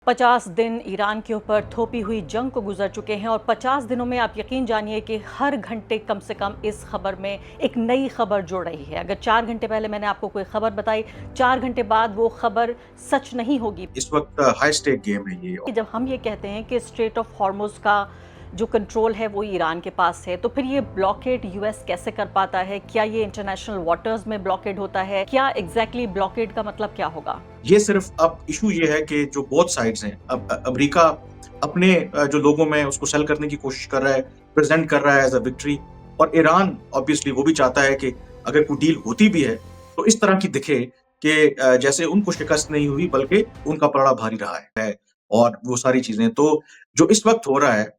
50 दिन ईरान के ऊपर थोपी हुई जंग को गुजर चुके हैं और 50 दिनों में आप यकीन जानिए कि हर घंटे कम से कम इस खबर में एक नई खबर जुड़ रही है। अगर 4 घंटे पहले मैंने आपको कोई खबर बताई, 4 घंटे बाद वो खबर सच नहीं होगी। इस वक्त हाई स्टेक गेम है ये। कि जब हम ये कहते हैं कि स्ट्रेट ऑफ हॉर्मुज़ का जो कंट्रोल है वो ईरान के पास है, तो फिर ये ब्लॉकेड यूएस कैसे कर पाता है? क्या ये इंटरनेशनल वाटर्स में ब्लॉकेड होता है? क्या एग्जैक्टली ब्लॉकेड का मतलब क्या होगा? ये सिर्फ अब इशू ये है कि जो बोथ साइड्स हैं, अब अमेरिका अपने जो लोगों में उसको सेल करने की कोशिश कर रहा है, प्रेजेंट कर रहा है एज अ विक्ट्री, और ईरान ऑब्वियसली वो भी चाहता है कि अगर कोई डील होती भी है तो इस तरह की दिखे कि जैसे उनको शिकस्त नहीं हुई बल्कि उनका पलड़ा भारी रहा है और वो सारी चीजें। तो जो इस वक्त हो रहा है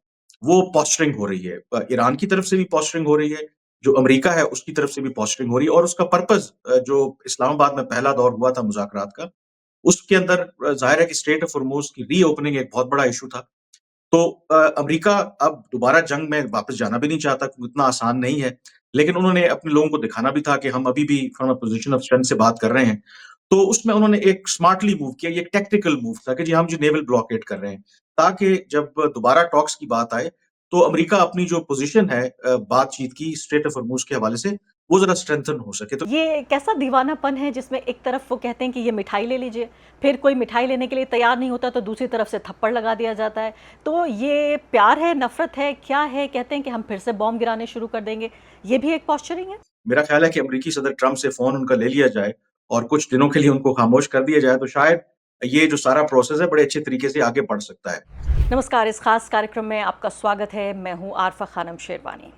वो पॉस्चरिंग हो रही है, ईरान की तरफ से भी पॉस्चरिंग हो रही है, जो अमेरिका है उसकी तरफ से भी पॉस्चरिंग हो रही है, और उसका पर्पस जो इस्लामाबाद में पहला दौर हुआ था मुज़ाकरात का, उसके अंदर ज़ाहिर है कि स्ट्रेट ऑफ हॉर्मुज़ की रीओपनिंग एक बहुत बड़ा इश्यू था। तो अमेरिका अब दोबारा जंग में वापस जाना भी नहीं चाहता, क्योंकि इतना आसान नहीं है। लेकिन उन्होंने अपने लोगों को दिखाना भी था कि हम अभी भी from a position of strength से बात कर रहे हैं। तो उसमें उन्होंने एक स्मार्टली मूव किया, ये एक टैक्टिकल मूव था कि जी हम जो नेवल ब्लॉकेड कर रहे हैं, ताकि जब दोबारा टॉक्स की बात आए, तो अमेरिका अपनी जो पोज़ीशन है बातचीत की स्ट्रेट ऑफ हॉर्मुज़ के हवाले से, वो ज़रा स्ट्रेंथन हो सके। तो ये कैसा दीवानापन है जिसमें एक तरफ वो कहते हैं कि ये मिठाई ले लीजिए, फिर कोई मिठाई लेने के लिए तैयार नहीं होता तो दूसरी तरफ से थप्पड़ लगा दिया जाता है। तो ये प्यार है, नफ़रत है, क्या है? कहते हैं कि हम फिर से बॉम्ब गिराने शुरू कर देंगे। ये भी एक पॉस्चरिंग है? मेरा ख़्याल है कि अमेरिकी सदर ट्रंप से फ़ोन उनका ले लिया जाए और कुछ दिनों के लिए उनको खामोश कर दिया जाए, तो शायद ये जो सारा प्रोसेस है बड़े अच्छे तरीके से आगे बढ़ सकता है। नमस्कार, इस खास कार्यक्रम में आपका स्वागत है। मैं हूं आरफा खानम शेरवानी।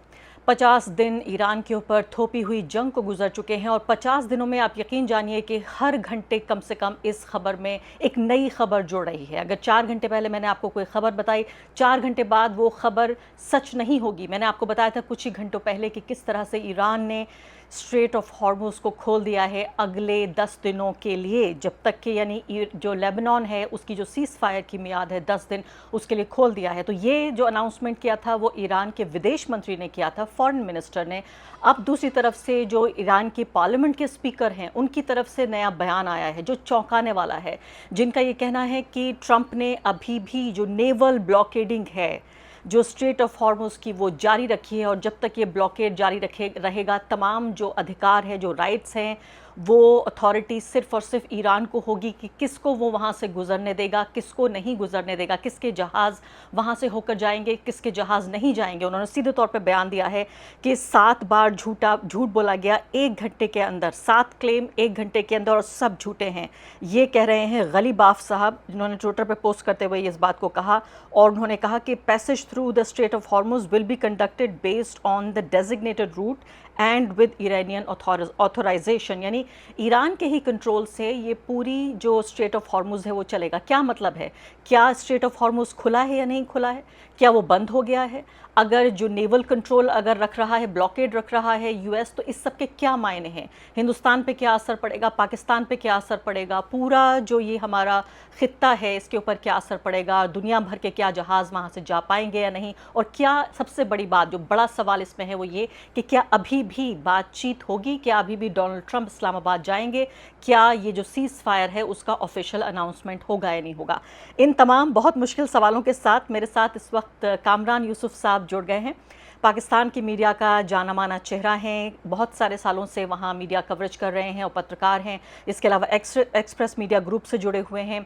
50 दिन ईरान के ऊपर थोपी हुई जंग को गुजर चुके हैं और 50 दिनों में आप यकीन जानिए कि हर घंटे कम से कम इस खबर में एक नई खबर जुड़ रही है। अगर 4 घंटे पहले मैंने आपको कोई खबर बताई, 4 घंटे बाद वो खबर सच नहीं होगी। मैंने आपको बताया था कुछ ही घंटों पहले कि किस तरह से ईरान ने स्ट्रेट ऑफ हॉर्मुज़ को खोल दिया है अगले 10 दिनों के लिए, जब तक कि यानी जो लेबनान है उसकी जो सीज़ फायर की मियाद है 10 दिन, उसके लिए खोल दिया है। तो ये जो अनाउंसमेंट किया था वो ईरान के विदेश मंत्री ने किया था, फॉरेन मिनिस्टर ने। अब दूसरी तरफ से जो ईरान की पार्लियामेंट के स्पीकर हैं उनकी तरफ से नया बयान आया है जो चौंकाने वाला है, जिनका ये कहना है कि ट्रंप ने अभी भी जो नेवल ब्लॉकेडिंग है, जो स्ट्रेट ऑफ हॉर्मुज़ की, वो जारी रखी है और जब तक ये ब्लॉकेड जारी रहेगा, तमाम जो अधिकार है, जो राइट्स हैं, वो अथॉरिटी सिर्फ़ और सिर्फ ईरान को होगी कि किसको वो वहाँ से गुज़रने देगा, किसको नहीं गुज़रने देगा, किसके जहाज़ वहाँ से होकर जाएंगे, किसके जहाज़ नहीं जाएंगे। उन्होंने सीधे तौर पे बयान दिया है कि 7 बार झूठ बोला गया 1 घंटे के अंदर, 7 क्लेम 1 घंटे के अंदर और सब झूठे हैं। ये कह रहे हैं गलीबाफ साहब, जिन्होंने ट्विटर पे पोस्ट करते हुए इस बात को कहा। और उन्होंने कहा कि passage through the strait of Hormuz will be conducted based on the designated route and with Iranian authorization, यानी ईरान के ही कंट्रोल से ये पूरी जो स्ट्रेट ऑफ हॉर्मुज़ है वो चलेगा। क्या मतलब है? क्या स्ट्रेट ऑफ हॉर्मुज़ खुला है या नहीं खुला है? क्या वो बंद हो गया है? अगर जो नेवल कंट्रोल अगर रख रहा है, ब्लॉकेड रख रहा है यूएस, तो इस सब के क्या मायने हैं? हिंदुस्तान पे क्या असर पड़ेगा? पाकिस्तान पे क्या असर पड़ेगा? पूरा जो ये हमारा खित्ता है इसके ऊपर क्या असर पड़ेगा? दुनिया भर के क्या जहाज़ वहाँ से जा पाएंगे या नहीं? और क्या सबसे बड़ी बात, जो बड़ा सवाल इसमें है, वो ये कि क्या अभी भी बातचीत होगी? क्या अभी भी डोनाल्ड ट्रंप इस्लामाबाद जाएंगे? क्या ये जो सीज़ फायर है उसका ऑफिशियल अनाउंसमेंट होगा या नहीं होगा? इन तमाम बहुत मुश्किल सवालों के साथ मेरे साथ इस वक्त कामरान यूसुफ साहब जुड़ गए हैं। पाकिस्तान की मीडिया का जाना माना चेहरा हैं, बहुत सारे सालों से वहाँ मीडिया कवरेज कर रहे हैं और पत्रकार हैं। इसके अलावा एक्सप्रेस मीडिया ग्रुप से जुड़े हुए हैं।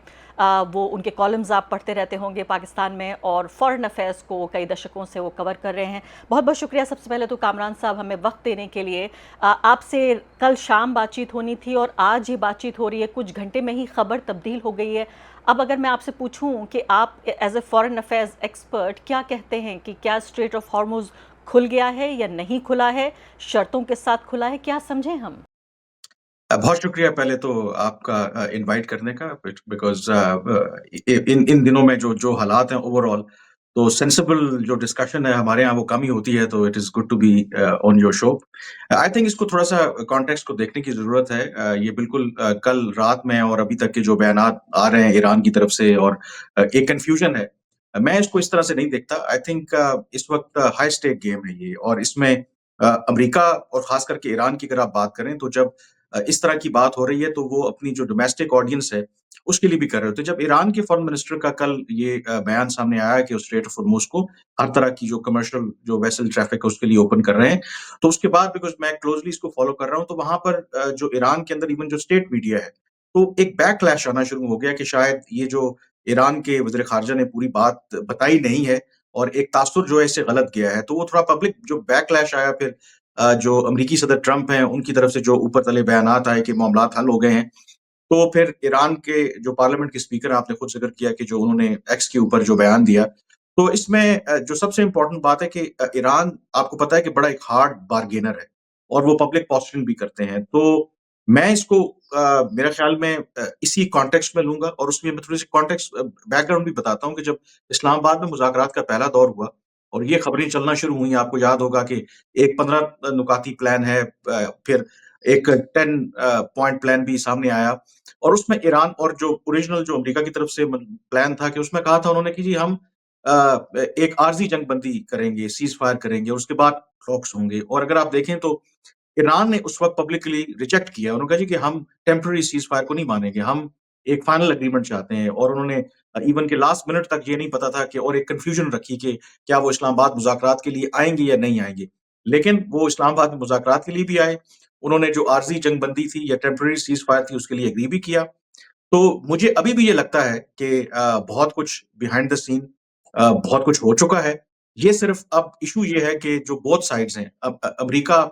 वो उनके कॉलम्स आप पढ़ते रहते होंगे पाकिस्तान में, और फॉरेन अफेयर्स को कई दशकों से वो कवर कर रहे हैं। बहुत बहुत शुक्रिया सबसे पहले तो कामरान साहब हमें वक्त देने के लिए। आपसे कल शाम बातचीत होनी थी और आज ही बातचीत हो रही है, कुछ घंटे में ही खबर तब्दील हो गई है। अब अगर मैं आपसे पूछूं कि आप as a foreign affairs expert क्या कहते हैं कि क्या स्ट्रेट ऑफ हॉर्मुज़ खुल गया है या नहीं खुला है, शर्तों के साथ खुला है, क्या समझें हम? बहुत शुक्रिया पहले तो आपका इनवाइट करने का, बिकॉज़ इन इन दिनों में जो जो हालात हैं ओवरऑल, तो सेंसिबल जो डिस्कशन है हमारे यहाँ वो कम ही होती है, तो it is good to be on your show. I think इसको थोड़ा-सा कॉन्टेक्स्ट को देखने की ज़रूरत है। ये बिल्कुल कल रात में और अभी तक के जो बयानात आ रहे हैं ईरान की तरफ से, और एक कन्फ्यूजन है। मैं इसको इस तरह से नहीं देखता। आई थिंक इस वक्त हाई स्टेक गेम है ये, और इसमें अमेरिका और ख़ास करके ईरान की अगर आप बात करें, तो जब इस तरह की बात हो रही है तो वो अपनी जो डोमेस्टिक ऑडियंस है, उसके लिए भी कर रहे होते हैं। जब ईरान के फॉरेन मिनिस्टर का कल ये बयान सामने आया कि वो स्ट्रेट ऑफ हॉर्मज़ को हर तरह की जो कमर्शियल जो वेसल ट्रैफिक है उसके लिए ओपन कर रहे हैं। तो उसके बाद बिकॉज़ मैं क्लोज़ली इसको फ़ॉलो कर रहा हूँ, तो वहाँ पर जो ईरान के अंदर इवन जो स्टेट मीडिया है, तो एक बैकलैश आना शुरू हो गया कि शायद ये जो ईरान के वज़ीर ख़ारिजा ने पूरी बात बताई नहीं है और एक तासुर जो है इससे गलत गया है। तो वो थोड़ा पब्लिक जो बैकलैश आया फिर जो अमेरिकी सदर ट्रंप हैं, उनकी तरफ से जो ऊपर तले बयानात आए कि मामलात हल हो गए हैं। तो फिर ईरान के जो पार्लियामेंट के स्पीकर हैं, आपने खुद ज़िक्र किया कि जो उन्होंने एक्स के ऊपर जो बयान दिया, तो इसमें जो सबसे इम्पोर्टेंट बात है कि ईरान आपको पता है कि बड़ा एक हार्ड बार्गेनर है और वो पब्लिक पोस्चरिंग भी करते हैं। तो मैं इसको मेरे ख़्याल में इसी कॉन्टेक्स्ट में लूँगा और उसमें मैं थोड़ी-सी कॉन्टेक्स्ट बैकग्राउंड भी बताता हूँ कि जब इस्लामाबाद में मुज़ाकरात का पहला दौर हुआ और ये खबरें चलना शुरू हुई, आपको याद होगा कि एक 15 नुकाती प्लान है, फिर एक 10 पॉइंट प्लान भी सामने आया और उसमें ईरान और जो ओरिजिनल जो अमेरिका की तरफ से प्लान था कि उसमें कहा था उन्होंने कि जी हम एक आर्ज़ी जंगबंदी करेंगे, सीज़ फायर करेंगे और उसके बाद टॉक्स होंगे। और अगर आप देखें तो ईरान ने उस वक़्त पब्लिकली रिजेक्ट किया। उन्होंने कहा जी कि हम टेम्परेरी सीज़ फायर को नहीं मानेंगे, हम एक फाइनल एग्रीमेंट चाहते हैं। और उन्होंने इवन के लास्ट मिनट तक ये नहीं पता था कि और एक कन्फ्यूजन रखी कि क्या वो इस्लामाबाद मुज़ाकरात के लिए आएँगे या नहीं आएँगे। लेकिन वो इस्लामाबाद में मुज़ाकरात के लिए भी आए। उन्होंने जो आर्ज़ी जंगबंदी थी या टेम्परेरी सीज़ फायर थी उसके लिए एग्री भी किया। तो मुझे अभी भी ये लगता है कि बहुत कुछ बिहाइंड द सीन बहुत कुछ हो चुका है। ये सिर्फ़ अब इश्यू ये है कि जो बोथ साइड्स हैं, अब अमेरिका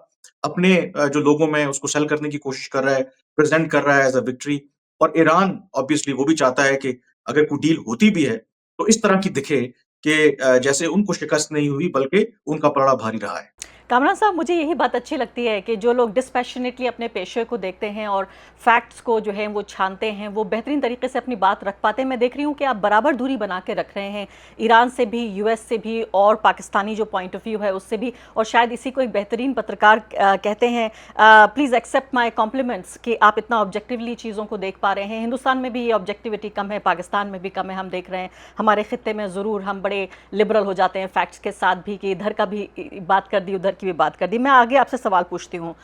अपने जो लोगों में उसको सेल करने की कोशिश कर रहा है, प्रेज़ेंट कर रहा है एज़ अ विक्ट्री। और ईरान ऑब्वियसली वो भी चाहता है कि अगर कोई डील होती भी है, तो इस तरह की दिखे कि जैसे उनको शिकस्त नहीं हुई बल्कि उनका पलड़ा भारी रहा है। कामरान साहब, मुझे यही बात अच्छी लगती है कि जो लोग डिस्पैशनेटली अपने पेशे को देखते हैं और फैक्ट्स को जो है वो छानते हैं, वो बेहतरीन तरीके से अपनी बात रख पाते हैं। मैं देख रही हूँ कि आप बराबर दूरी बना के रख रहे हैं, ईरान से भी, यूएस से भी और पाकिस्तानी जो पॉइंट ऑफ व्यू है उससे भी। और शायद इसी को एक बेहतरीन पत्रकार कहते हैं। प्लीज़ एक्सेप्ट माई कॉम्प्लीमेंट्स कि आप इतना ऑब्जेक्टिवली चीज़ों को देख पा रहे हैं। हिंदुस्तान में भी ये ऑब्जेक्टिविटी कम है, पाकिस्तान में भी कम है, हम देख रहे हैं। हमारे खित्ते में ज़रूर हम बड़े लिबरल हो जाते हैं फैक्ट्स के साथ भी, कि इधर का भी बात कर दी, उधर की भी बात कर दी। मैं आगे आपसे सवाल पूछती हूँ।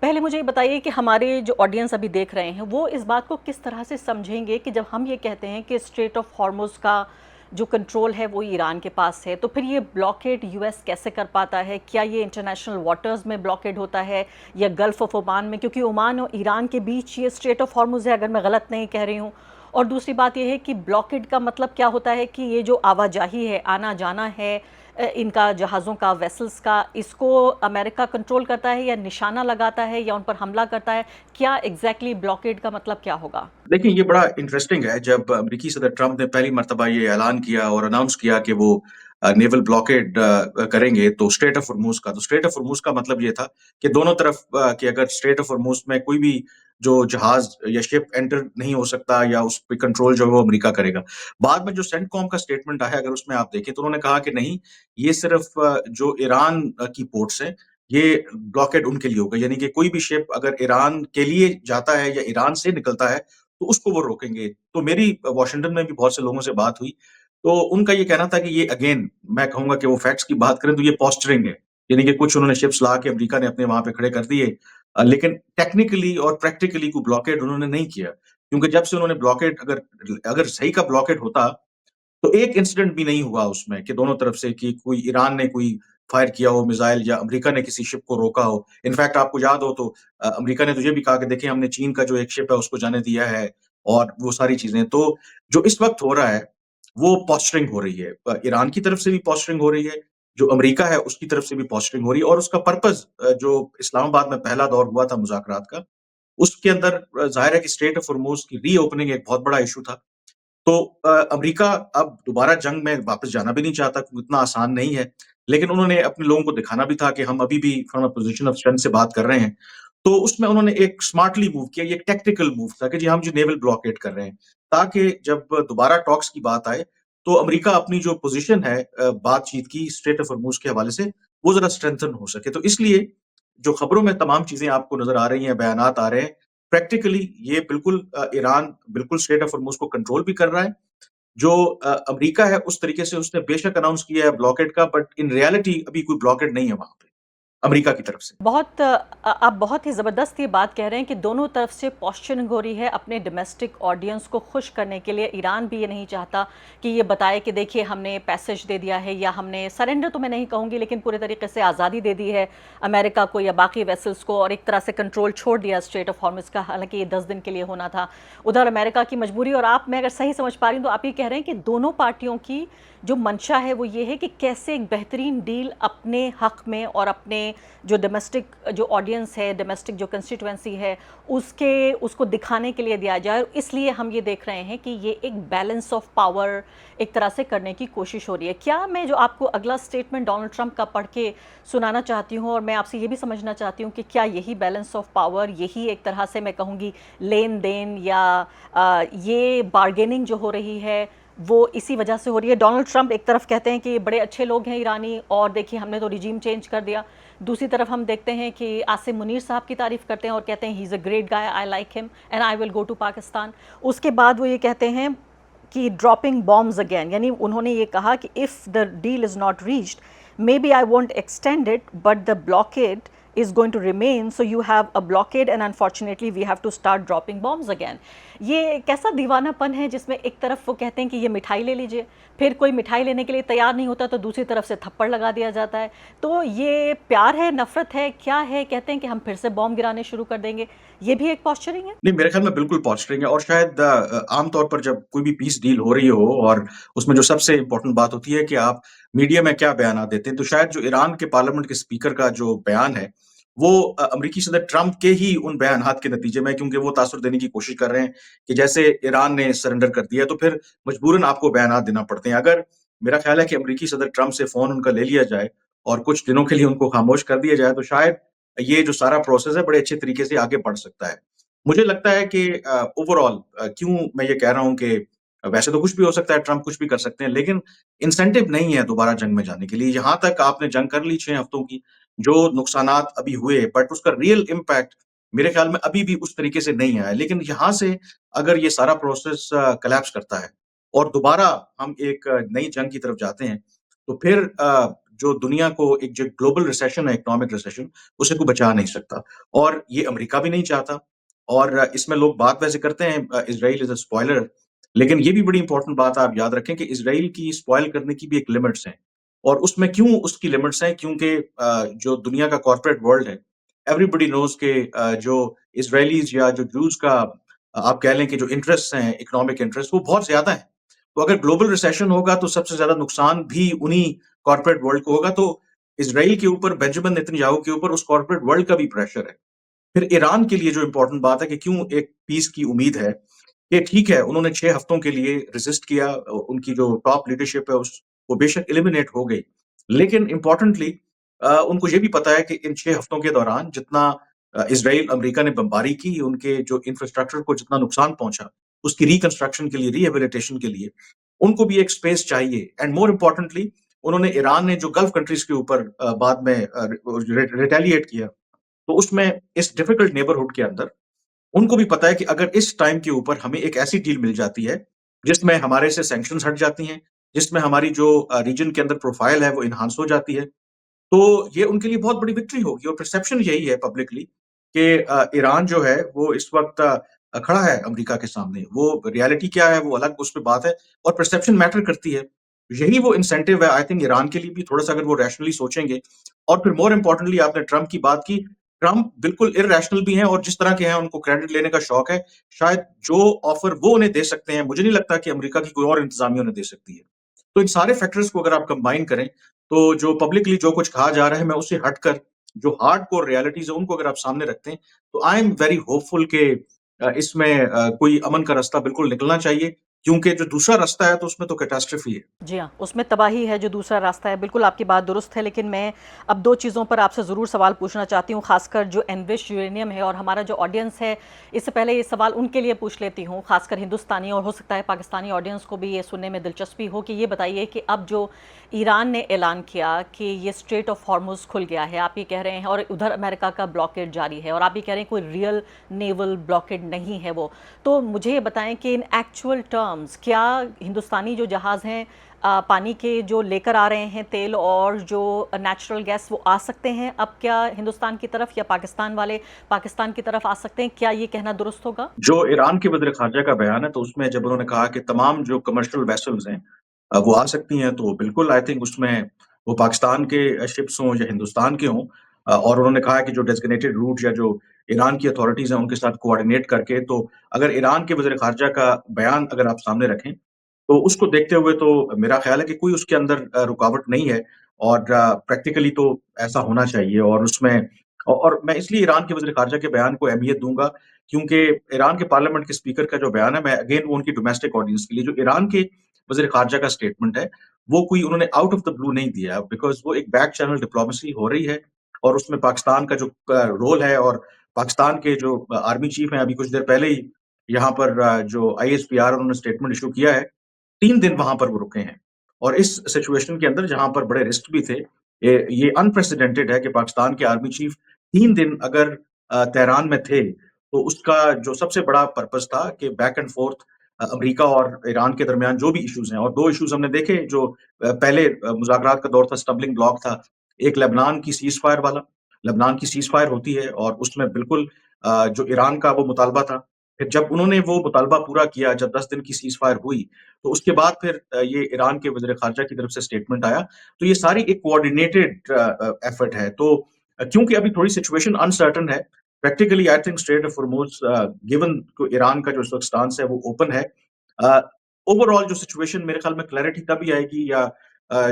पहले मुझे ये बताइए कि हमारे जो ऑडियंस अभी देख रहे हैं, वो इस बात को किस तरह से समझेंगे कि जब हम ये कहते हैं कि स्ट्रेट ऑफ हॉर्मुज़ का जो कंट्रोल है वो ईरान के पास है, तो फिर ये ब्लॉकेड यूएस कैसे कर पाता है? क्या ये इंटरनेशनल वाटर्स में ब्लॉकेड होता है या गल्फ ऑफ ओमान में? क्योंकि ओमान और ईरान के बीच ये स्ट्रेट ऑफ हॉर्मुज़ है, अगर मैं गलत नहीं कह रही हूँ। और दूसरी बात ये है कि ब्लॉकेड का मतलब क्या होता है कि ये जो आवाजाही है, आना जाना है इनका, जहाज़ों का, वेसल्स का, इसको अमेरिका कंट्रोल करता है या निशाना लगाता है या उन पर हमला करता है? क्या एग्जैक्टली ब्लॉकेड का मतलब क्या होगा? देखिए, ये बड़ा इंटरेस्टिंग है। जब अमेरिकी सदर ट्रंप ने पहली मर्तबा ये ऐलान किया और अनाउंस किया कि वो नेवल ब्लॉकेड करेंगे तो स्ट्रेट ऑफ हॉर्मुज़ का। तो स्ट्रेट ऑफ हॉर्मुज़ का मतलब ये था कि दोनों तरफ कि अगर स्ट्रेट ऑफ हॉर्मुज़ में कोई भी जो जहाज़ या शिप एंटर नहीं हो सकता या उस पे कंट्रोल जो है वो अमेरिका करेगा। बाद में जो सेंटकॉम का स्टेटमेंट आया, अगर उसमें आप देखें तो उन्होंने कहा कि नहीं, ये सिर्फ़ जो ईरान की पोर्ट्स हैं, ये ब्लॉकेड उनके लिए होगा। यानी कि कोई भी शिप अगर ईरान के लिए जाता है या ईरान से निकलता है, तो उसको वो रोकेंगे। तो मेरी वॉशिंगटन में भी बहुत से लोगों से बात हुई, तो उनका ये कहना था कि ये अगेन मैं कहूँगा कि वो फैक्ट्स की बात करें तो ये पोस्चरिंग है। यानी कि कुछ उन्होंने शिप्स ला के अमेरिका ने अपने वहाँ पे खड़े कर दिए, लेकिन टेक्निकली और प्रैक्टिकली कोई ब्लॉकेड उन्होंने नहीं किया। क्योंकि जब से उन्होंने ब्लॉकेड अगर अगर सही का ब्लॉकेड होता, तो एक इंसिडेंट भी नहीं हुआ उसमें कि दोनों तरफ से कि कोई ईरान ने कोई फायर किया हो मिसाइल या अमेरिका ने किसी शिप को रोका हो। इनफैक्ट आपको याद हो तो अमेरिका ने तो ये भी कहा कि देखिए हमने चीन का जो एक शिप है उसको जाने दिया है और वो सारी चीज़ें। तो जो इस वक़्त हो रहा है, वो पोस्चरिंग हो रही है। ईरान की तरफ से भी पोस्चरिंग हो रही है, जो अमेरिका है उसकी तरफ से भी पोस्चरिंग हो रही है और उसका पर्पज़ जो इस्लामाबाद में पहला दौर हुआ था मुज़ाकरात का, उसके अंदर ज़ाहिर है कि स्ट्रेट ऑफ हॉर्मुज़ की रीओपनिंग एक बहुत बड़ा इश्यू था। तो अमेरिका अब दोबारा जंग में वापस जाना भी नहीं चाहता क्योंकि इतना आसान नहीं है। लेकिन उन्होंने अपने लोगों को दिखाना भी था कि हम अभी भी from a position of strength से बात कर रहे हैं। तो उसमें उन्होंने एक स्मार्टली मूव किया, ये एक टैक्टिकल मूव था कि जी हम जो नेवल ब्लॉकेड कर रहे हैं, ताकि जब दोबारा टॉक्स की बात आए, तो अमेरिका अपनी जो पोज़ीशन है बातचीत की स्ट्रेट ऑफ हॉर्मुज़ के हवाले से, वो ज़रा स्ट्रेंथन हो सके। तो इसलिए जो खबरों में तमाम चीज़ें आपको नज़र आ रही हैं, बयानात आ रहे हैं, प्रैक्टिकली ये बिल्कुल ईरान बिल्कुल स्ट्रेट ऑफ हॉर्मुज़ को कंट्रोल भी कर रहा है। जो अमेरिका है उस तरीके से उसने बेशक अनाउंस किया है ब्लॉकेड का, बट इन रियलिटी अभी कोई ब्लॉकेड नहीं है वहाँ पे। अमेरिका की तरफ से। आप बहुत ही ज़बरदस्त ये बात कह रहे हैं कि दोनों तरफ से पोस्चरिंग हो रही है अपने डोमेस्टिक ऑडियंस को खुश करने के लिए। ईरान भी ये नहीं चाहता कि ये बताए कि देखिए हमने पैसेज दे दिया है या हमने सरेंडर तो मैं नहीं कहूँगी लेकिन पूरे तरीके से आज़ादी दे दी है अमेरिका को या बाकी वेसल्स को, और एक तरह से कंट्रोल छोड़ दिया स्ट्रेट ऑफ हॉर्मुज़ का, हालांकि ये 10 दिन के लिए होना था। उधर अमेरिका की मजबूरी, और आप, मैं अगर सही समझ पा रही हूँ तो आप ये कह रहे हैं कि दोनों पार्टियों की जो मंशा है वो ये है कि कैसे एक बेहतरीन डील अपने हक में और अपने जो डोमेस्टिक जो ऑडियंस है, डोमेस्टिक जो कंस्टिट्यूएंसी है, उसको दिखाने के लिए दिया जाए। इसलिए हम ये देख रहे हैं कि ये एक बैलेंस ऑफ पावर एक तरह से करने की कोशिश हो रही है। क्या मैं जो आपको अगला स्टेटमेंट डोनाल्ड ट्रंप का पढ़ के सुनाना चाहती हूँ, और मैं आपसे ये भी समझना चाहती हूँ कि क्या यही बैलेंस ऑफ पावर, यही एक तरह से मैं कहूँगी लेन देन या ये बार्गेनिंग जो हो रही है वो इसी वजह से हो रही है? डोनाल्ड ट्रंप एक तरफ कहते हैं कि बड़े अच्छे लोग हैं ईरानी और देखिए हमने तो रिजीम चेंज कर दिया, दूसरी तरफ हम देखते हैं कि आसिम मुनीर साहब की तारीफ करते हैं और कहते हैं he is a great guy, I like him and I will go to Pakistan. उसके बाद वो ये कहते हैं कि ड्रॉपिंग बॉम्ब्स अगेन, यानी उन्होंने ये कहा कि if the deal is not reached maybe I want extend it but the blockade is going to remain, so you have a blockade and unfortunately we have to start dropping bombs again। ये कैसा दीवानापन है जिसमें एक तरफ वो कहते हैं कि ये मिठाई ले लीजिए, फिर कोई मिठाई लेने के लिए तैयार नहीं होता तो दूसरी तरफ से थप्पड़ लगा दिया जाता है। तो ये प्यार है, नफरत है, क्या है? कहते हैं कि हम फिर से बॉम्ब गिराने शुरू कर देंगे, ये भी एक पॉस्चरिंग है? नहीं, मेरे ख्याल में बिल्कुल पॉस्चरिंग है और शायद आमतौर पर जब कोई भी पीस डील हो रही हो और उसमें जो सबसे इम्पोर्टेंट बात होती है कि आप मीडिया में क्या बयानात देते हैं, तो शायद जो ईरान के पार्लियामेंट के स्पीकर का जो बयान है, वो अमेरिकी सदर ट्रंप के ही उन बयानात के नतीजे में, क्योंकि वो तासुर देने की कोशिश कर रहे हैं कि जैसे ईरान ने सरेंडर कर दिया, तो फिर मजबूरन आपको बयानात देना पड़ते हैं। अगर मेरा ख्याल है कि अमेरिकी सदर ट्रंप से फ़ोन उनका ले लिया जाए और कुछ दिनों के लिए उनको खामोश कर दिया जाए, तो शायद ये जो सारा प्रोसेस है, बड़े अच्छे तरीके से आगे बढ़ सकता है। मुझे लगता है कि ओवरऑल क्यों मैं ये कह रहा हूँ कि वैसे तो कुछ भी हो सकता है, ट्रंप कुछ भी कर सकते हैं, लेकिन इंसेंटिव नहीं है दोबारा जंग में जाने के लिए। यहाँ तक आपने जंग कर ली 6 हफ्तों की, जो नुकसानात अभी हुए, बट उसका रियल इम्पैक्ट मेरे ख्याल में अभी भी उस तरीके से नहीं आया। लेकिन यहाँ से अगर ये सारा प्रोसेस कोलैप्स करता है और दोबारा हम एक नई जंग की तरफ जाते हैं, तो फिर जो दुनिया को एक जो ग्लोबल रिसेशन है, इकोनॉमिक रिसेशन, उसे कोई बचा नहीं सकता और ये अमेरिका भी नहीं चाहता। और इसमें लोग बात वैसे करते हैं इज़राइल इज़ अ स्पॉइलर, लेकिन ये भी बड़ी इंपॉर्टेंट बात आप याद रखें कि इज़राइल की स्पॉइल करने की भी एक लिमिट्स हैं। और उसमें क्यों उसकी लिमिट्स हैं? क्योंकि जो दुनिया का कॉर्पोरेट वर्ल्ड है, एवरीबॉडी नोज़ कि जो इज़राइलीज़ या जो ज्यूज़ का आप कह लें कि जो इंटरेस्ट्स हैं, इकोनॉमिक इंटरेस्ट, वो बहुत ज़्यादा हैं। तो अगर ग्लोबल रिसेशन होगा तो सबसे ज़्यादा नुकसान भी उन्हीं कॉर्पोरेट वर्ल्ड को होगा। तो इज़राइल के ऊपर, बेंजामिन नेतन्याहू के ऊपर उस कॉर्पोरेट वर्ल्ड का भी प्रेशर है। फिर ईरान के लिए जो इम्पोर्टेंट बात है कि क्यों एक पीस की उम्मीद है, कि ठीक है, उन्होंने 6 हफ्तों के लिए रेज़िस्ट किया, उनकी जो टॉप लीडरशिप है उस वो बेशक एलिमिनेट हो गई। लेकिन इम्पोर्टेंटली उनको ये भी पता है कि इन 6 हफ्तों के दौरान जितना इज़राइल, अमेरिका ने बमबारी की, उनके जो इंफ्रास्ट्रक्चर को जितना नुकसान पहुँचा, उसकी रिकंस्ट्रक्शन के लिए, रिहैबिलिटेशन के लिए, उनको भी एक स्पेस चाहिए। एंड मोर इम्पोर्टेंटली उन्होंने ईरान ने जो गल्फ कंट्रीज़ के ऊपर बाद में रिटेलिएट किया, तो उसमें इस डिफिकल्ट नेबरहुड के अंदर उनको भी पता है कि अगर इस टाइम के ऊपर हमें एक ऐसी डील मिल जाती है, जिसमें हमारे से सैंक्शंस हट जाती हैं, जिसमें हमारी जो रीजन के अंदर प्रोफाइल है वो एनहांस हो जाती है, तो ये उनके लिए बहुत बड़ी विक्ट्री होगी और परसेप्शन यही है पब्लिकली कि ईरान जो है वो इस वक़्त खड़ा है अमेरिका के सामने। वो रियलिटी क्या है वो अलग उस पे बात है और परसेप्शन मैटर करती है। यही वो इंसेंटिव है आई थिंक ईरान के लिए भी थोड़ा-सा अगर वो रैशनली सोचेंगे और फिर मोर इम्पोर्टेंटली आपने ट्रंप की बात की। ट्रंप बिल्कुल इर्रेशनल भी हैं और जिस तरह के हैं उनको क्रेडिट लेने का शौक है। शायद जो ऑफर वो उन्हें दे सकते हैं, मुझे नहीं लगता कि अमेरिका की कोई और इंतज़ामिया उन्हें दे सकती है। तो इन सारे फैक्टर्स को अगर आप कंबाइन करें तो जो पब्लिकली जो कुछ कहा जा रहा है मैं उससे हटकर जो हार्डकोर रियलिटीज़ है उनको अगर आप सामने रखते हैं, तो आई एम वेरी होपफुल कि इसमें कोई अमन का रास्ता बिल्कुल निकलना चाहिए, क्योंकि जो दूसरा रास्ता है तो उसमें तो कैटास्ट्रॉफी है। जी हाँ, उसमें तबाही है जो दूसरा रास्ता है, बिल्कुल आपकी बात दुरुस्त है। लेकिन मैं अब 2 चीज़ों पर आपसे ज़रूर सवाल पूछना चाहती हूँ, ख़ासकर जो एनरिच्ड यूरेनियम है और हमारा जो ऑडियंस है, इससे पहले ये सवाल उनके लिए पूछ लेती हूँ, ख़ासकर हिंदुस्तानी और हो सकता है पाकिस्तानी ऑडियंस को भी ये सुनने में दिलचस्पी हो कि ये बताइए कि अब जो ईरान ने ऐलान किया कि ये स्ट्रेट ऑफ हॉर्मुज़ खुल गया है, आप ये कह रहे हैं, और उधर अमेरिका का ब्लॉकेड जारी है और आप ये कह रहे हैं कोई रियल नेवल ब्लॉकेड नहीं है वो। तो मुझे ये बताएँ कि इन एक्चुअल टर्म्स टर्म्स क्या हिंदुस्तानी जो जहाज़ हैं पानी के जो लेकर आ रहे हैं तेल और जो नेचुरल गैस वो आ सकते हैं अब क्या हिंदुस्तान की तरफ या पाकिस्तान वाले पाकिस्तान की तरफ आ सकते हैं? क्या ये कहना दुरुस्त होगा? जो ईरान के वज़ीर ख़ारजा का बयान है, तो उसमें जब उन्होंने कहा कि तमाम जो कमर्शियल वेसल्स हैं वो आ सकती हैं, तो बिल्कुल आई थिंक उसमें वो पाकिस्तान के शिप्स हों या हिंदुस्तान के हों और उन्होंने कहा कि जो डेज़िग्नेटेड रूट या जो ईरान की अथॉरिटीज़ हैं, उनके साथ कोऑर्डिनेट करके तो अगर ईरान के वज़ीर ख़ारजा का बयान अगर आप सामने रखें, तो उसको देखते हुए तो मेरा ख़्याल है कि कोई उसके अंदर रुकावट नहीं है और प्रैक्टिकली तो ऐसा होना चाहिए और उसमें और मैं इसलिए ईरान के वज़ीर ख़ारजा के बयान को अहमियत दूँगा क्योंकि ईरान के पार्लियामेंट के स्पीकर का जो बयान है, मैं अगेन वो उनकी डोमेस्टिक ऑडियंस के लिए जो ईरान के वज़ीर ख़ारजा का स्टेटमेंट है, वो कोई उन्होंने आउट ऑफ द ब्लू नहीं दिया बिकॉज़ वो एक बैक चैनल डिप्लोमेसी हो रही है और उसमें पाकिस्तान का जो रोल है और पाकिस्तान के जो आर्मी चीफ हैं, अभी कुछ देर पहले ही यहाँ पर जो आईएसपीआर उन्होंने स्टेटमेंट इश्यू किया है, 3 दिन वहाँ पर वो रुके हैं और इस सिचुएशन के अंदर जहाँ पर बड़े रिस्क भी थे, ये अनप्रेसिडेंटेड है कि पाकिस्तान के आर्मी चीफ 3 दिन अगर तेहरान में थे, तो उसका जो सबसे बड़ा पर्पज़ था कि बैक एंड फ़ोर्थ अमेरिका और ईरान के दरमियान जो भी इश्यूज़ हैं और 2 इश्यूज़ हमने देखे जो पहले मुज़ाकरात का दौर था, स्टबलिंग ब्लॉक था। एक लेबनान की सीज़फायर वाला, लेबनान की सीज़फायर होती है और उसमें बिल्कुल जो ईरान का वो मुतालबा था। फिर जब उन्होंने वो मुतालबा पूरा किया, जब 10 दिन की सीज़फायर हुई, तो उसके बाद फिर ये ईरान के वज़ीर ख़ारजा की तरफ से स्टेटमेंट आया। तो ये सारी एक कोऑर्डिनेटेड एफर्ट है। तो क्योंकि अभी थोड़ी सिचुएशन अनसर्टेन है, practically I think straight of Hormuz given को ईरान का जो इस वक़्त स्टांस है वो ओपन है। अ, ओवरऑल जो सिचुएशन मेरे ख़्याल में क्लैरिटी तभी आएगी या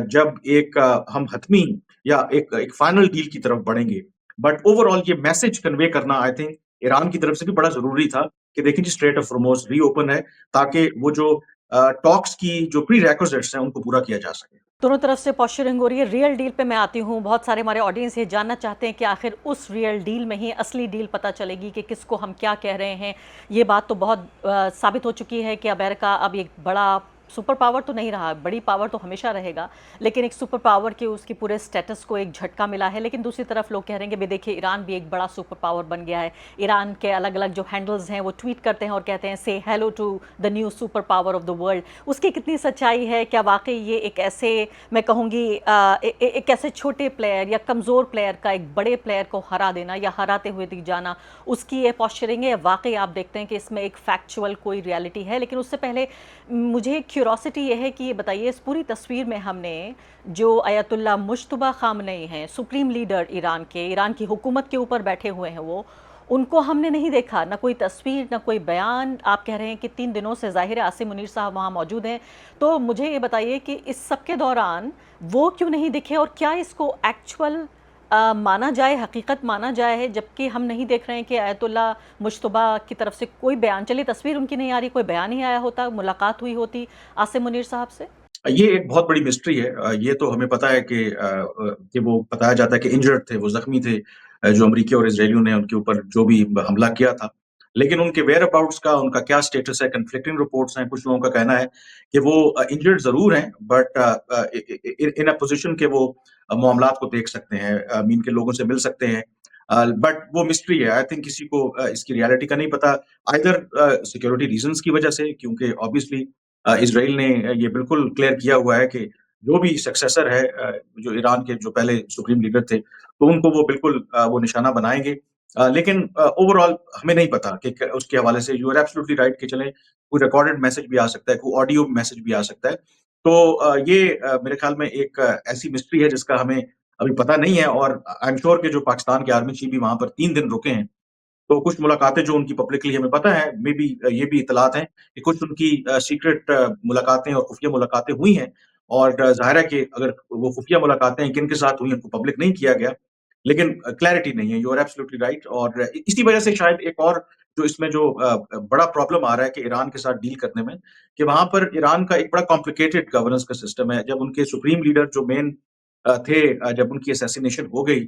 जब एक हम हतमी या एक एक फाइनल डील की तरफ बढ़ेंगे। बट ओवरऑल ये मैसेज कन्वे करना आई थिंक ईरान की तरफ से भी बड़ा ज़रूरी था कि देखिए जी स्ट्रेट ऑफ हॉर्मुज़ रीओपन है ताकि वो जो टॉक्स की जो प्रीरेक्विज़िट्स हैं उनको पूरा किया जा सके। दोनों तरफ से पॉस्चरिंग हो रही है। रियल डील पे मैं आती हूँ। बहुत सारे हमारे ऑडियंस ये जानना चाहते हैं कि आखिर उस रियल डील में ही असली डील पता चलेगी कि किसको हम क्या कह रहे हैं। ये बात तो बहुत साबित हो चुकी है कि अमेरिका अब एक बड़ा सुपर पावर तो नहीं रहा, बड़ी पावर तो हमेशा रहेगा, लेकिन एक सुपर पावर के उसके पूरे स्टेटस को एक झटका मिला है। लेकिन दूसरी तरफ लोग कह रहे हैं कि भाई देखिए ईरान भी एक बड़ा सुपर पावर बन गया है। ईरान के अलग-अलग जो हैंडल्स हैं वो ट्वीट करते हैं और कहते हैं say hello to the new super power of the world. उसकी कितनी सच्चाई है? क्या वाक़ई ये एक ऐसे मैं कहूँगी एक ऐसे छोटे प्लेयर या कमज़ोर प्लेयर का एक बड़े प्लेयर को हरा देना या हराते हुए दिख जाना, उसकी ये पॉस्चरिंग है या वाक़ई आप देखते हैं कि इसमें एक फैक्चुअल कोई रियलिटी है? लेकिन उससे पहले मुझे क्यूरोसिटी ये है कि ये बताइए इस पूरी तस्वीर में हमने जो अयतुल्ला मुज्तबा ख़ामनेई हैं, सुप्रीम लीडर ईरान के, ईरान की हुकूमत के ऊपर बैठे हुए हैं वो, उनको हमने नहीं देखा, ना कोई तस्वीर, ना कोई बयान। आप कह रहे हैं कि 3 दिनों से ज़ाहिर है आसिम मुनीर साहब वहाँ मौजूद हैं। तो मुझे ये बताइए कि इस सब के दौरान वो क्यों नहीं दिखे और क्या इसको एक्चुअल माना जाए, हकीकत माना जाए है, जबकि हम नहीं देख रहे हैं कि अयतुल्ला मुज्तबा की तरफ से कोई बयान, चलिए तस्वीर उनकी नहीं आ रही, कोई बयान ही आया होता, मुलाकात हुई होती आसिम मुनीर साहब से? ये एक बहुत बड़ी मिस्ट्री है। ये तो हमें पता है कि वो बताया जाता है कि इंजर्ड थे, वो ज़ख्मी थे जो अमरीकी और इज़राइलियों ने उनके ऊपर जो भी हमला किया था। लेकिन उनके वेयर अबाउट्स का उनका क्या स्टेटस है, कन्फ्लिक्टिंग रिपोर्ट्स हैं। कुछ लोगों का कहना है कि वो इंजर्ड ज़रूर हैं बट इन अ पोज़ीशन के वो मामलात को देख सकते हैं, मीन के लोगों से मिल सकते हैं। बट वो मिस्ट्री है। आई थिंक किसी को इसकी रियलिटी का नहीं पता। आइदर सिक्योरिटी रीज़न्स की वजह से क्योंकि ऑब्वियसली इज़राइल ने ये बिल्कुल क्लियर किया हुआ है कि जो भी सक्सेसर है जो ईरान के जो पहले सुप्रीम लीडर थे, तो उनको वो बिल्कुल वो निशाना बनाएँगे। लेकिन ओवरऑल हमें नहीं पता कि क उसके हवाले से यू आर एब्सोल्यूटली राइट कि चलें कोई रिकॉर्डेड मैसेज भी आ सकता है, कोई ऑडियो मैसेज भी आ सकता है। तो ये मेरे ख़्याल में एक ऐसी मिस्ट्री है जिसका हमें अभी पता नहीं है और आई एम श्योर कि जो पाकिस्तान के आर्मी चीफ भी वहाँ पर 3 दिन रुके हैं, तो कुछ मुलाकातें जो उनकी पब्लिकली हमें पता है, मे बी ये भी इत्तलात हैं कि कुछ उनकी सीक्रेट मुलाकातें और खुफ़िया मुलाकातें हुई हैं और ज़ाहिर है कि अगर वो खुफ़िया मुलाकातें किन-के साथ हुई, उनको पब्लिक नहीं किया गया। लेकिन क्लैरिटी नहीं है, यू आर एब्सोल्यूटली राइट और इसी वजह से शायद एक और जो इसमें जो बड़ा प्रॉब्लम आ रहा है कि ईरान के साथ डील करने में, कि वहाँ पर ईरान का एक बड़ा कॉम्प्लिकेटेड गवर्नेंस का सिस्टम है। जब उनके सुप्रीम लीडर जो मेन थे जब उनकी असैसिनेशन हो गई,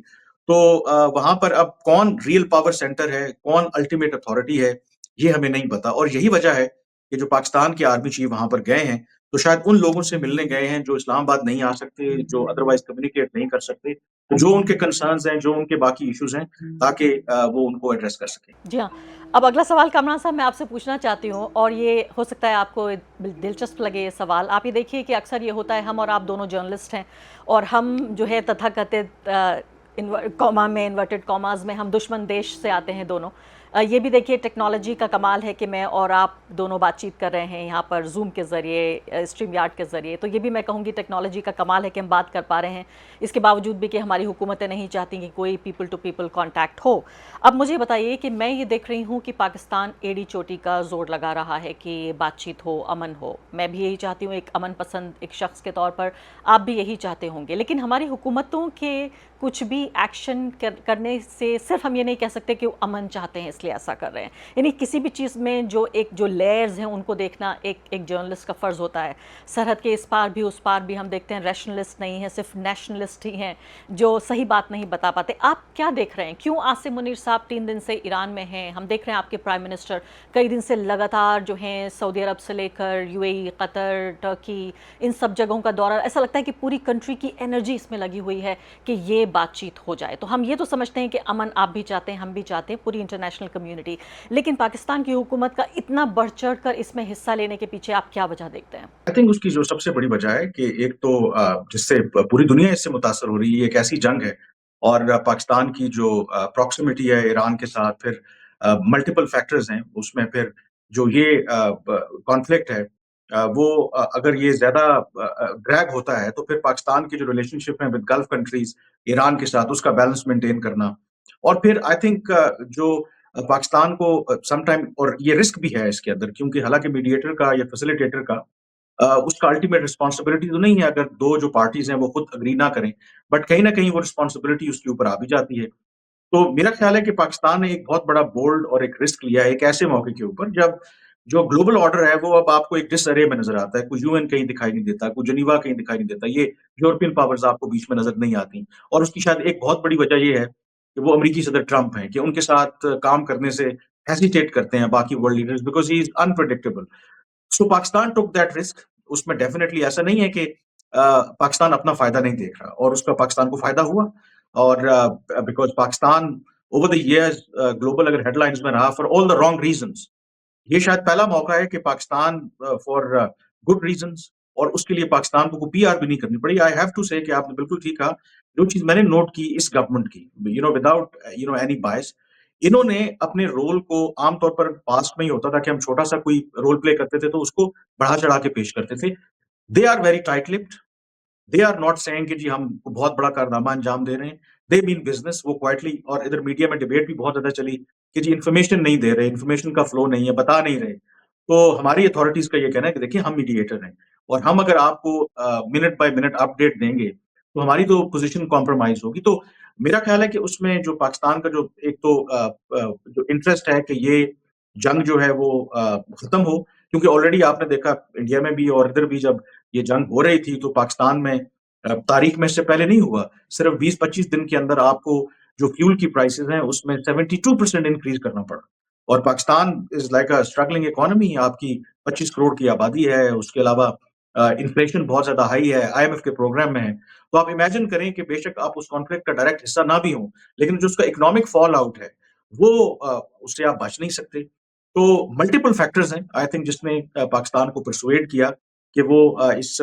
तो वहाँ पर अब कौन रियल पावर सेंटर है, कौन अल्टीमेट अथॉरिटी है, ये हमें नहीं पता और यही वजह है कि जो पाकिस्तान के आर्मी चीफ वहाँ पर गए हैं, तो शायद उन लोगों से मिलने गए हैं जो इस्लामाबाद नहीं आ सकते, जो अदरवाइज़ कम्युनिकेट नहीं कर सकते, जो उनके कंसर्न्स हैं, जो उनके बाकी इश्यूज़ हैं, ताकि वो उनको एड्रेस कर सकें। जी हाँ। अब अगला सवाल कामरान साहब मैं आपसे पूछना चाहती हूँ और ये हो सकता है आपको दिलचस्प लगे ये सवाल। आप ये देखिए कि अक्सर ये होता है, हम और आप दोनों जर्नलिस्ट हैं और हम जो है तथाकथित कॉमा में, इन्वर्टेड कॉमास में, हम दुश्मन देश से आते हैं दोनों। ये भी देखिए टेक्नोलॉजी का कमाल है कि मैं और आप दोनों बातचीत कर रहे हैं यहाँ पर जूम के ज़रिए, स्ट्रीम यार्ड के ज़रिए। तो ये भी मैं कहूँगी टेक्नोलॉजी का कमाल है कि हम बात कर पा रहे हैं, इसके बावजूद भी कि हमारी हुकूमतें नहीं चाहती कि कोई पीपल टू पीपल कॉन्टैक्ट हो। अब मुझे बताइए कि मैं ये देख रही हूँ कि पाकिस्तान एड़ी चोटी का जोर लगा रहा है कि बातचीत हो, अमन हो। मैं भी यही चाहती हूँ, एक अमन पसंद एक शख्स के तौर पर आप भी यही चाहते होंगे। लेकिन हमारी हुकूमतों के कुछ भी एक्शन करने से सिर्फ हम ये नहीं कह सकते कि वो अमन चाहते हैं इसलिए ऐसा कर रहे हैं। यानी किसी भी चीज़ में जो लेयर्स हैं उनको देखना एक जर्नलिस्ट का फ़र्ज़ होता है। सरहद के इस पार भी उस पार भी हम देखते हैं रैशनलिस्ट नहीं है, सिर्फ नेशनलिस्ट ही हैं जो सही बात नहीं बता पाते। आप क्या देख रहे हैं? क्यों आसिम मुनीर साहब 3 दिन से ईरान में हैं? हम देख रहे हैं आपके प्राइम मिनिस्टर कई दिन से लगातार जो हैं सऊदी अरब से लेकर यूएई, कतर, टर्की, इन सब जगहों का दौरा। ऐसा लगता है कि पूरी कंट्री की एनर्जी इसमें लगी हुई है कि ये बातचीत हो जाए। तो हम ये तो समझते हैं कि अमन आप भी चाहते हैं, हम भी चाहते हैं, पूरी इंटरनेशनल कम्युनिटी। लेकिन पाकिस्तान की हुकूमत का इतना बढ़ चढ़ कर इसमें हिस्सा लेने के पीछे आप क्या वजह देखते हैं? आई थिंक उसकी जो सबसे बड़ी वजह है कि एक तो जिससे पूरी दुनिया इससे मुतासर हो रही है, ये एक ऐसी जंग है और पाकिस्तान की जो प्रॉक्सिमिटी है ईरान के साथ, फिर मल्टीपल फैक्टर्स हैं उसमें, फिर जो ये कॉन्फ्लिक्ट है वो अगर ये ज़्यादा ड्रैग होता है तो फिर पाकिस्तान की जो रिलेशनशिप है विद गल्फ कंट्रीज़, ईरान के साथ उसका बैलेंस मेंटेन करना और फिर आई थिंक जो पाकिस्तान को सम टाइम और ये रिस्क भी है इसके अंदर क्योंकि हालाँकि मीडिएटर का या फैसिलिटेटर का उसका अल्टीमेट रिस्पॉन्सिबिलिटी तो नहीं है अगर 2 जो पार्टीज़ हैं वो खुद एग्री ना करें, बट कहीं न कहीं वो रिस्पॉन्सिबिलिटी उसके ऊपर आ भी जाती है। तो मेरा ख़्याल है कि पाकिस्तान ने एक बहुत बड़ा बोल्ड और एक रिस्क लिया है एक ऐसे मौके के ऊपर जब जो ग्लोबल ऑर्डर है वो अब आपको एक डिसअरे में नज़र आता है। कोई यूएन कहीं दिखाई नहीं देता, कोई जेनीवा कहीं दिखाई नहीं देता, ये यूरोपियन पावर्स आपको बीच में नज़र नहीं आती और उसकी शायद एक बहुत बड़ी वजह ये है कि वो अमेरिकी सदर ट्रम्प हैं कि उनके साथ काम करने से हेसिटेट करते हैं बाकी world leaders because he is unpredictable. So Pakistan took that risk उसमें डेफिनिटली ऐसा नहीं है कि पाकिस्तान अपना फ़ायदा नहीं देख रहा और उसका पाकिस्तान को फ़ायदा हुआ और because Pakistan over the years global अगर हेडलाइन्स में रहा for all the wrong reasons ये शायद पहला मौका है कि पाकिस्तान फॉर गुड रीज़न्स और उसके लिए पाकिस्तान को पीआर भी नहीं करनी पड़ी। आई हैव टू से कि आपने बिल्कुल ठीक कहा। जो चीज़ मैंने नोट की इस गवर्नमेंट की, विदाउट एनी बायस, इन्होंने अपने रोल को आम तौर पर पास्ट में ही होता था कि हम छोटा-सा कोई रोल प्ले करते थे, तो उसको बढ़ा-चढ़ा के पेश करते थे। They are very tight lipped. They are not saying कि जी हम बहुत बड़ा कारनामा अंजाम दे रहे हैं। दे मीन बिज़नेस वो क्वाइटली और इधर मीडिया में डिबेट भी बहुत ज़्यादा चली कि जी इन्फॉर्मेशन नहीं दे रहे, इन्फॉर्मेशन का फ्लो नहीं है, बता नहीं रहे। तो हमारी अथॉरिटीज़ का ये कहना है कि देखिए हम मीडिएटर हैं और हम अगर आपको मिनट बाय मिनट अपडेट देंगे, तो हमारी तो पोज़ीशन कॉम्प्रोमाइज़ होगी। तो मेरा ख़्याल है कि उसमें जो पाकिस्तान का जो एक तो जो इंटरेस्ट है कि ये जंग जो है वो ख़त्म हो क्योंकि ऑलरेडी आपने देखा इंडिया में भी और इधर भी जब ये जंग हो रही थी तो पाकिस्तान में तारीख में इससे पहले नहीं हुआ। सिर्फ 20-25 दिन के अंदर आपको जो फ्यूल की प्राइसेज़ हैं उसमें 72% इंक्रीज़ करना पड़ा। और Pakistan is like a struggling economy आपकी 25 करोड़ की आबादी है, उसके अलावा इन्फ्लेशन बहुत ज़्यादा हाई है, आईएमएफ के प्रोग्राम में है। तो आप इमेजिन करें कि बेशक आप उस कॉन्फ्लिक्ट का डायरेक्ट हिस्सा ना भी हों, लेकिन जो उसका इकोनॉमिक फॉल आउट है, वो उससे आप बच नहीं सकते। तो मल्टीपल फैक्टर्स हैं आई थिंक जिसने पाकिस्तान को परसुएड किया कि वो इस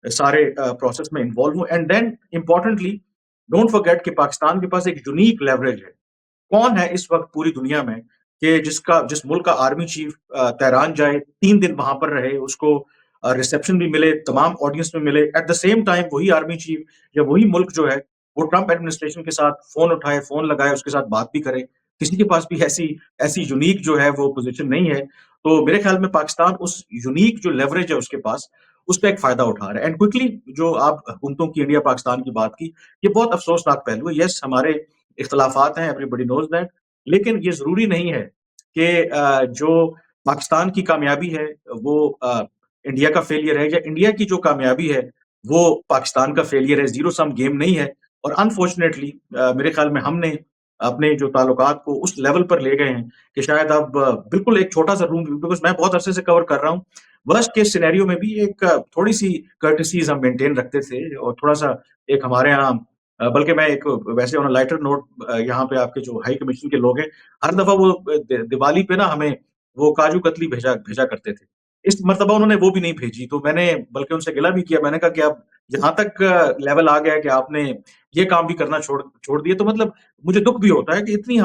सारे प्रोसेस में इन्वॉल्व हो and then importantly don't forget कि पाकिस्तान के पास एक यूनिक लेवरेज है। कौन है इस वक्त पूरी दुनिया में कि जिस मुल्क का आर्मी चीफ तेहरान जाए, 3 दिन वहां पर रहे, उसको रिसेप्शन भी मिले, तमाम ऑडियंस में मिले, एट द सेम टाइम वही आर्मी चीफ या वही मुल्क जो है वो ट्रंप एडमिनिस्ट्रेशन के साथ फोन उठाए, फोन लगाए, उसके साथ बात भी करे। किसी के पास भी ऐसी ऐसी यूनिक जो है वो पोजीशन नहीं है। तो मेरे ख्याल में पाकिस्तान उस यूनिक जो लेवरेज है उसके पास उसका एक फायदा उठा रहा है एंड क्विकली जो आप हुकूमतों की इंडिया पाकिस्तान की बात की, ये बहुत अफसोसनाक पहलू है। यस, हमारे इख्तलाफात हैं, एवरीबॉडी नोज़ दैट, लेकिन ये ज़रूरी नहीं है कि जो पाकिस्तान की कामयाबी है वो इंडिया का फेलियर है या इंडिया की जो कामयाबी है वो पाकिस्तान का फेलियर है, ज़ीरो सम गेम नहीं है और अनफॉर्चुनेटली मेरे ख्याल में हमने अपने जो ताल्लुकात को उस लेवल पर ले गए हैं कि शायद अब बिल्कुल एक छोटा-सा रूम, बिकॉज़ मैं बहुत अरसे से कवर कर रहा हूँ। वर्स्ट केस सिनेरियो में भी एक थोड़ी-सी कर्टेसीज़ हम मेंटेन रखते थे और थोड़ा-सा एक हमारे यहाँ बल्कि मैं एक वैसे ऑन अ लाइटर नोट यहाँ पे आपके जो हाई कमीशन के लोग हैं, हर दफ़ा वो दिवाली पे ना हमें वो काजू कतली भेजा भेजा करते थे। इस मर्तबा उन्होंने वो भी नहीं भेजी, तो मैंने बल्कि उनसे गिला भी किया। मैंने कहा कि अब यहाँ तक लेवल आ गया है कि आपने ये काम भी करना छोड़ छोड़ दिए, तो मतलब मुझे दुःख भी होता है कि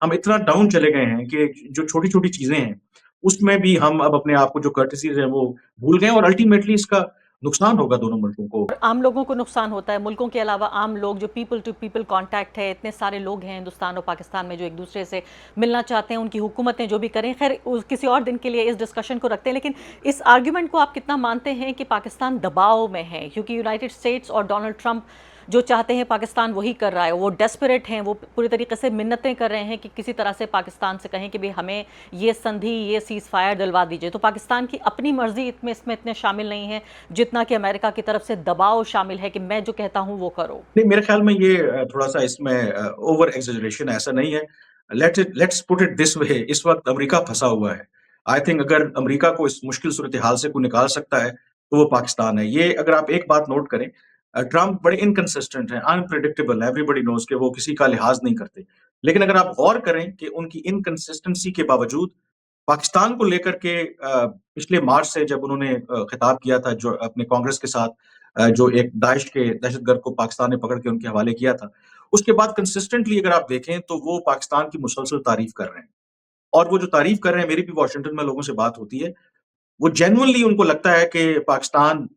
हम इतना डाउन चले गए हैं कि जो छोटी-छोटी चीज़ें हैं, उसमें भी हम अब अपने आप को जो कर्टेसीज़ है वो भूल गए हैं और अल्टीमेटली इसका नुकसान होगा दोनों मुल्कों को। और आम लोगों को नुकसान होता है, मुल्कों के अलावा आम लोग जो पीपल टू पीपल कांटेक्ट है, इतने सारे लोग हैं हिंदुस्तान और पाकिस्तान में जो एक दूसरे से मिलना चाहते हैं, उनकी हुकूमतें जो भी करें, खैर किसी और दिन के लिए इस डिस्कशन को रखते हैं। लेकिन इस आर्ग्यूमेंट को आप कितना मानते हैं कि पाकिस्तान दबाव में है, क्योंकि यूनाइटेड स्टेट्स और डोनाल्ड ट्रंप जो चाहते हैं पाकिस्तान वही कर रहा है, वो डेस्परेट हैं, वो पूरी तरीके से मिन्नतें कर रहे हैं कि किसी तरह से पाकिस्तान से कहें कि भाई हमें ये संधि, ये सीज़ फायर दिलवा दीजिए। तो पाकिस्तान की अपनी मर्जी इसमें इतने शामिल नहीं है जितना कि अमेरिका की तरफ से दबाव शामिल है कि मैं जो कहता हूं वो करो। नहीं, मेरे ख्याल में ये थोड़ा-सा इसमें ओवर एक्ज़ैजरेशन ऐसा नहीं है। Let's put it this way, इस वक़्त अमेरिका फँसा हुआ है। आई थिंक अगर अमेरिका को इस मुश्किल सूरत-ए-हाल से कोई निकाल सकता है, तो वो पाकिस्तान है। ये अगर आप एक बात नोट करें, ट्रम्प बड़े इनकंसिस्टेंट हैं, अनप्रेडिक्टेबल, एवरीबॉडी नोज़ कि वो किसी का लिहाज़ नहीं करते। लेकिन अगर आप गौर करें कि उनकी इनकंसिस्टेंसी के बावजूद पाकिस्तान को लेकर के पिछले मार्च से जब उन्होंने खिताब किया था जो अपने कांग्रेस के साथ, जो एक दाइश के दहशतगर्द को पाकिस्तान ने पकड़ के उनके हवाले किया था। उसके बाद कंसिस्टेंटली अगर आप देखें तो वो पाकिस्तान की मुसलसल तारीफ कर रहे हैं। और वो जो तारीफ कर रहे हैं, मेरी भी वॉशिंगटन में लोगों से बात होती है, वो जेन्युइनली उनको लगता है कि पाकिस्तान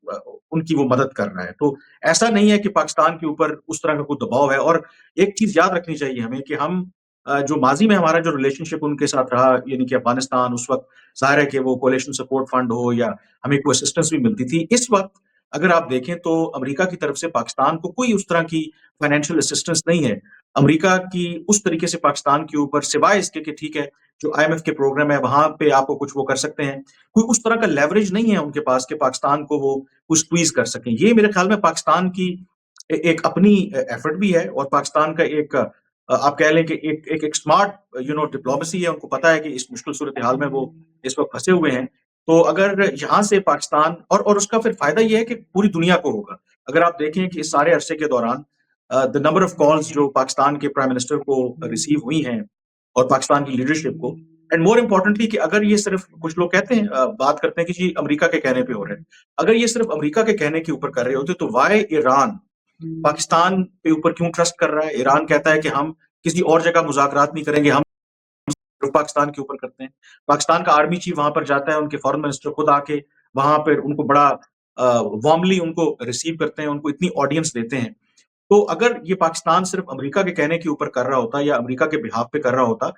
उनकी वो मदद कर रहा है। तो ऐसा नहीं है कि पाकिस्तान के ऊपर उस तरह का कोई दबाव है। और एक चीज़ याद रखनी चाहिए हमें कि हम जो माज़ी में हमारा जो रिलेशनशिप उनके साथ रहा, यानी कि अफ़गानिस्तान उस वक़्त ज़ाहिर है कि वो कोएलिशन सपोर्ट फंड हो या हमें कोई असिस्टेंस भी मिलती थी। इस वक़्त अगर आप देखें तो अमेरिका की तरफ से पाकिस्तान को कोई उस तरह की फाइनेंशियल असिस्टेंस नहीं है। अमेरिका की उस तरीके से पाकिस्तान के ऊपर सिवाय इसके कि ठीक है, जो आईएमएफ के प्रोग्राम है, वहाँ पे आपको कुछ वो कर सकते हैं। कोई उस तरह का लेवरेज नहीं है उनके पास कि पाकिस्तान को वो कुछ स्क्वीज़ कर सकें। ये मेरे ख़्याल में पाकिस्तान की एक अपनी एफर्ट भी है और पाकिस्तान का एक आप कह लें कि एक स्मार्ट डिप्लोमेसी है। उनको पता है कि इस मुश्किल सूरत-ए-हाल में वो इस वक़्त फँसे हुए हैं। तो अगर यहाँ से पाकिस्तान और उसका फिर फ़ायदा ये है कि पूरी दुनिया को होगा। अगर आप देखें कि इस सारे अरसे के दौरान द नंबर ऑफ कॉल्स जो पाकिस्तान के प्राइम मिनिस्टर को रिसीव हुई हैं और पाकिस्तान की लीडरशिप को, एंड मोर इम्पोर्टेंटली कि अगर ये सिर्फ कुछ लोग कहते हैं बात करते हैं कि जी अमेरिका के कहने पे हो रहे हैं। अगर ये सिर्फ अमेरिका के कहने के ऊपर कर रहे होते तो व्हाई ईरान पाकिस्तान के ऊपर क्यों ट्रस्ट कर रहा है? ईरान कहता है कि हम किसी और जगह मुज़ाकरात नहीं करेंगे, हम सिर्फ पाकिस्तान के ऊपर करते हैं। पाकिस्तान का आर्मी चीफ वहाँ पर जाता है, उनके फॉरेन मिनिस्टर खुद आके वहाँ पर उनको बड़ा वार्मली उनको रिसीव करते हैं, उनको इतनी ऑडियंस देते हैं। तो अगर ये पाकिस्तान सिर्फ अमेरिका के कहने के ऊपर कर रहा होता या अमेरिका के बिहाफ पे कर रहा होता,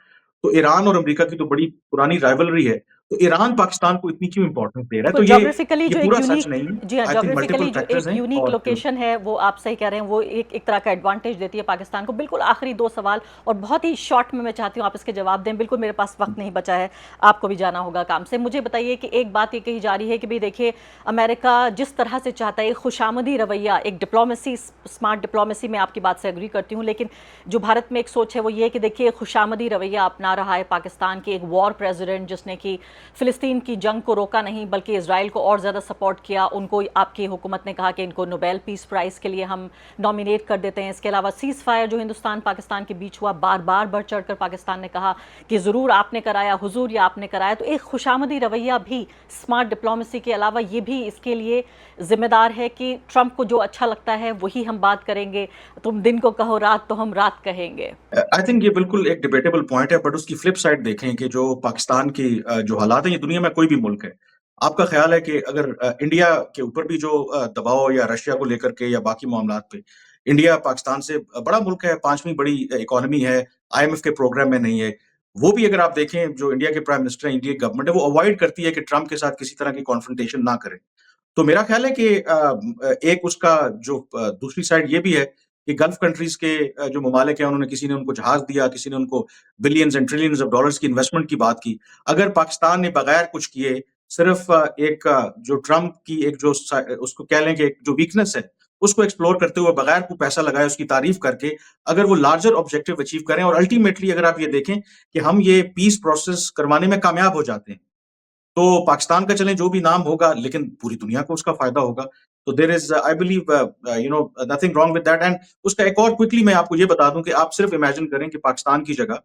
तो ईरान और अमेरिका की तो बड़ी पुरानी राइवलरी है। तो ईरान पाकिस्तान को इतनी क्यों इम्पोर्टेंस दे रहा है? बिल्कुल, तो ज्योग्राफिकली ये जो एक पूरा सच यूनिक, नहीं है। जी हाँ, आई थिंक मल्टीपल ज्योग्राफिकली जो फैक्टर्स एक हैं यूनिक और लोकेशन है वो आप सही कह रहे हैं, वो एक एक तरह का एडवांटेज देती है पाकिस्तान को। बिल्कुल आखिरी 2 सवाल और बहुत ही शॉर्ट में मैं चाहती हूँ आप इसके जवाब दें, बिल्कुल मेरे पास वक्त नहीं बचा है, आपको भी जाना होगा काम से। मुझे बताइए कि एक बात ये कही जा रही है कि भाई देखिए, अमेरिका जिस तरह से चाहता है एक खुशामदी रवैया, एक डिप्लोमेसी, स्मार्ट डिप्लोमेसी, मैं आपकी बात से एग्री करती हूँ, लेकिन जो भारत में एक सोच है वो ये है कि देखिए खुशामदी रवैया अपना रहा है पाकिस्तान के एक वॉर प्रेसिडेंट, जिसने कि फ़िलिस्तीन की जंग को रोका नहीं बल्कि इजराइल को और ज़्यादा सपोर्ट किया। उनको आपकी हुकूमत ने कहा कि इनको नोबेल पीस प्राइज़ के लिए हम नॉमिनेट कर देते हैं। इसके अलावा सीज़ फायर जो हिंदुस्तान पाकिस्तान के बीच हुआ, बार बार बढ़ चढ़ कर पाकिस्तान ने कहा कि ज़रूर आपने कराया हुजूर, या आपने कराया। तो एक खुशामदी रवैया भी स्मार्ट डिप्लोमेसी के अलावा ये भी इसके लिए जिम्मेदार है कि ट्रंप को जो अच्छा लगता है वही हम बात करेंगे, तुम दिन को कहो रात तो हम रात कहेंगे। आई थिंक ये बिल्कुल एक डिबेटेबल पॉइंट है, बट उसकी फ्लिप साइड देखें कि जो पाकिस्तान की जो हालात हैं, ये दुनिया में कोई भी मुल्क है। आपका ख्याल है कि अगर इंडिया के ऊपर भी जो दबाव या रशिया को लेकर के या बाकी मामलात पे, इंडिया पाकिस्तान से बड़ा मुल्क है, 5वीं बड़ी इकोनॉमी है, आईएमएफ के प्रोग्राम में नहीं है। वो भी अगर आप देखें जो इंडिया के प्राइम मिनिस्टर हैं, इंडिया की गवर्नमेंट है, वो अवॉइड करती है कि ट्रंप के साथ किसी तरह की कॉन्फ्रंटेशन ना करे। तो मेरा ख्याल है कि एक उसका जो दूसरी साइड ये भी है कि गल्फ कंट्रीज के जो ममालिक हैं, उन्होंने किसी ने उनको जहाज दिया, किसी ने उनको billions and trillions of dollars की इन्वेस्टमेंट की बात की। अगर पाकिस्तान ने बगैर कुछ किए सिर्फ एक जो ट्रंप की एक जो उसको कह लें कि एक जो वीकनेस है उसको एक्सप्लोर करते हुए बगैर कोई पैसा लगाए उसकी तारीफ करके अगर वो लार्जर ऑब्जेक्टिव अचीव करें और अल्टीमेटली अगर आप ये देखें कि हम ये पीस प्रोसेस करवाने में कामयाब हो जाते हैं, तो पाकिस्तान का चलें जो भी नाम होगा लेकिन पूरी दुनिया को उसका फ़ायदा होगा। तो there is I believe nothing wrong with that and उसका एक और क्विकली मैं आपको ये बता दूँ कि आप सिर्फ़ इमेजिन करें कि पाकिस्तान की जगह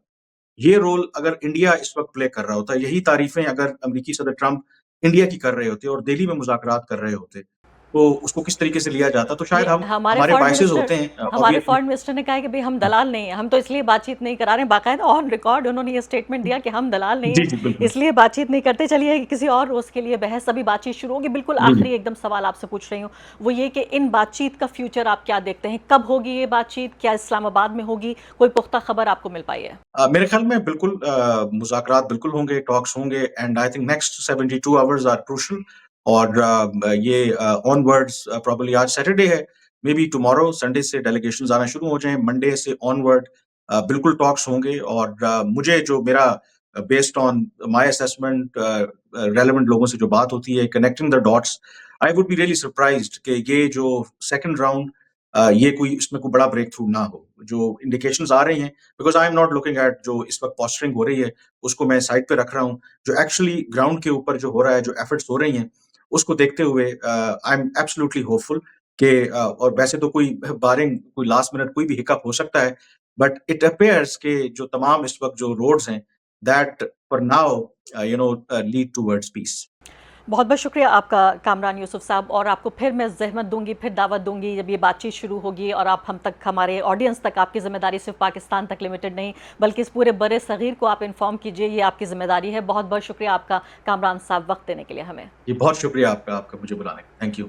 ये रोल अगर इंडिया इस वक़्त प्ले कर रहा होता, यही तारीफ़ें अगर अमेरिकी सदर ट्रंप इंडिया की कर रहे होते और दिल्ली में मुज़ाकरात कर रहे होते, तो उसको किस तरीके से लिया जाता, तो शायद ये हम हमारे बायसेज़ होते हैं हमारे ऑब्वियसली। फॉरेन मिनिस्टर ने कहा है कि भई हम दलाल नहीं हैं, हम तो इसलिए बातचीत नहीं करा रहे हैं, बाकायदा ऑन रिकॉर्ड उन्होंने ये स्टेटमेंट दिया कि हम दलाल नहीं जी, हैं, जी, बिल्कुल। इसलिए बातचीत नहीं करते। चलिए किसी और रोज़ के लिए बहस अभी बातचीत शुरू होगी। बिल्कुल जी, जी। आखिरी एकदम सवाल आपसे पूछ रही हूँ, वो ये कि इन बातचीत का फ्यूचर आप क्या देखते हैं? कब होगी ये बातचीत? क्या इस्लामाबाद में होगी? कोई पुख्ता खबर आपको मिल पाई है? मेरे ख्याल में बिल्कुल मुज़ाकरात बिल्कुल होंगे, टॉक्स होंगे and I think next 72 hours are crucial और ये ऑनवर्ड्स प्रोबब्ली आज सैटरडे है, मे बी टुमारो संडे से डेलीगेशंस आना शुरू हो जाएँ, मंडे से ऑनवर्ड बिल्कुल टॉक्स होंगे और मुझे जो मेरा based on my assessment relevant लोगों से जो बात होती है, connecting the dots, I would be really surprised कि ये जो सेकंड राउंड ये कोई इसमें कोई बड़ा ब्रेक थ्रू ना हो। जो इंडिकेशंस आ रही हैं because I am not looking at जो इस वक़्त पोस्चरिंग हो रही है, उसको मैं साइड पे रख रहा हूँ। जो एक्चुअली ग्राउंड के ऊपर जो हो रहा है, जो एफर्ट्स हो रही हैं, उसको देखते हुए आई एम एब्सोल्यूटली होपफुल कि और वैसे तो कोई बारिंग कोई लास्ट मिनट कोई भी हिकअप हो सकता है, बट इट अपीयर्स कि जो तमाम इस वक़्त जो रोड्स हैं, that for now lead towards peace. बहुत-बहुत शुक्रिया आपका कामरान यूसुफ साहब और आपको फिर मैं ज़हमत दूँगी, फिर दावत दूँगी जब ये बातचीत शुरू होगी और आप हम तक हमारे ऑडियंस तक आपकी ज़िम्मेदारी सिर्फ़ पाकिस्तान तक लिमिटेड नहीं, बल्कि इस पूरे बरे-सग़ीर को आप इन्फॉर्म कीजिए, ये आपकी ज़िम्मेदारी है। बहुत-बहुत शुक्रिया आपका कामरान साहब वक़्त देने के लिए हमें। जी, बहुत शुक्रिया आपका आपका मुझे बुलाने का। Thank you.